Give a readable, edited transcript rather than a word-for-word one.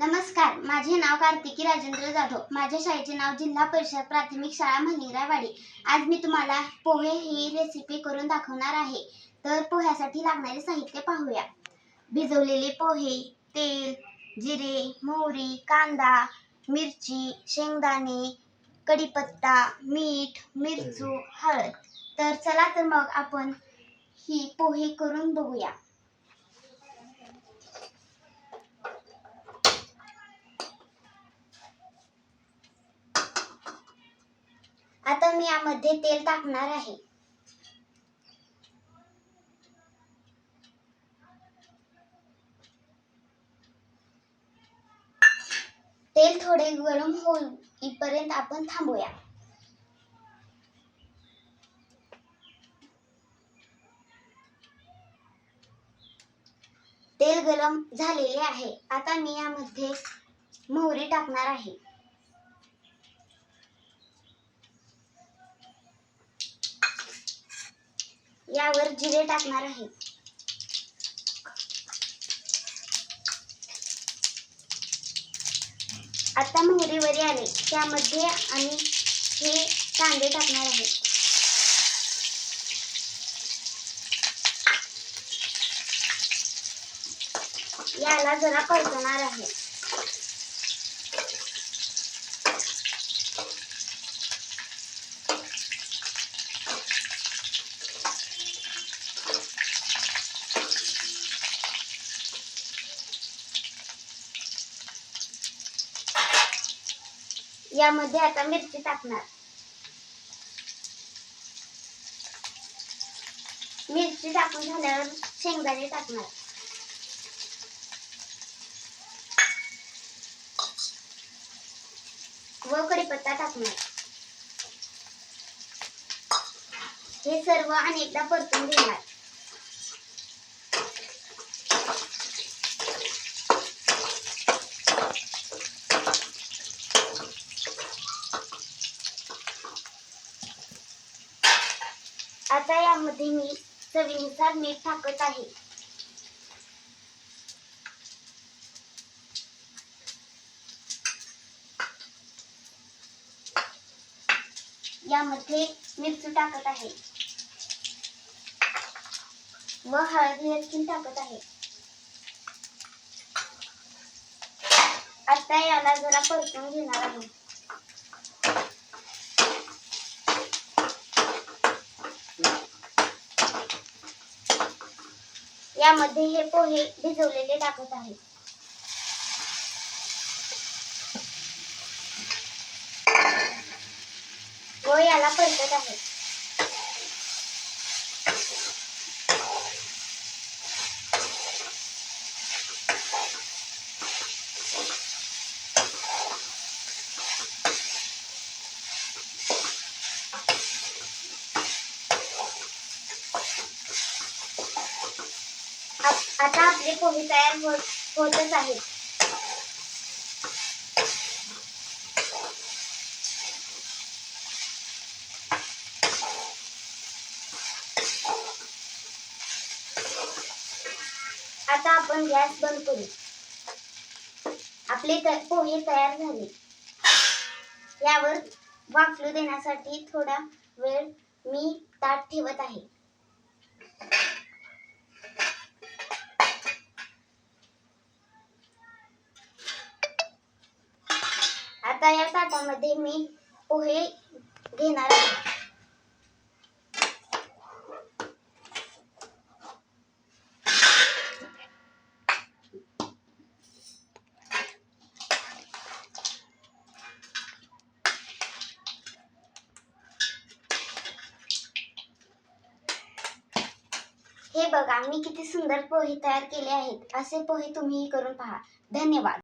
नमस्कार, माझे नाव कार्तिकी राजेंद्र जाधव. माझ्या शाळेचे नाव जिल्हा परिषद प्राथमिक शाळा म्हनिग्रावाडी. आज मी तुम्हाला पोहे ही रेसिपी करून दाखवणार आहे. तर पोह्यासाठी लागणारे साहित्य पाहूया. भिजवलेले पोहे, तेल, जिरे, मोहरी, कांदा, मिरची, शेंगदाणे, कढीपत्ता, मीठ, मिरचू, हळद. तर चला तर मग आपण ही पोहे करून बघूया. आता मी यामध्ये तेल टाकणार आहे. तेल थोडे गरम होईपर्यंत आपण थांबूया. तेल गरम झालेले आहे. आता मी यामध्ये मोहरी टाकणार आहे. यावर जिरे टाकणार आहे. आता मोहरी वर आले त्यामध्ये आणि हे कांदे टाकणार आहे. याला जरा परतणार आहे. यामध्ये आता मिरची टाकणार. मिरची टाकून झाल्यावर शेंगदाणे टाकणार. व कढीपत्ता टाकणार. हे सर्व अनेकदा परतून घेणार. आता यामध्ये मी चवीनुसार मीठ टाकत आहे. यामध्ये मिरची टाकत आहे व हळद देखील टाकत आहे. आता याला जरा परतून घेणार आहे. यामध्ये हे पोहे भिजवलेले टाकत आहे. व याला परतत आहे. आता आपले पोहे तयार होतच आहेत. आता आपण गॅस बंद करू. आपले पोहे तयार झाले. यावर वाफलू देण्यासाठी थोडा वेळ मी ताट ठेवत आहे. आता या ताटामध्ये मी पोहे घेणार आहे. हे बघा, मी किती सुंदर पोहे तयार केले आहेत. असे पोहे तुम्हीही करून पहा. धन्यवाद.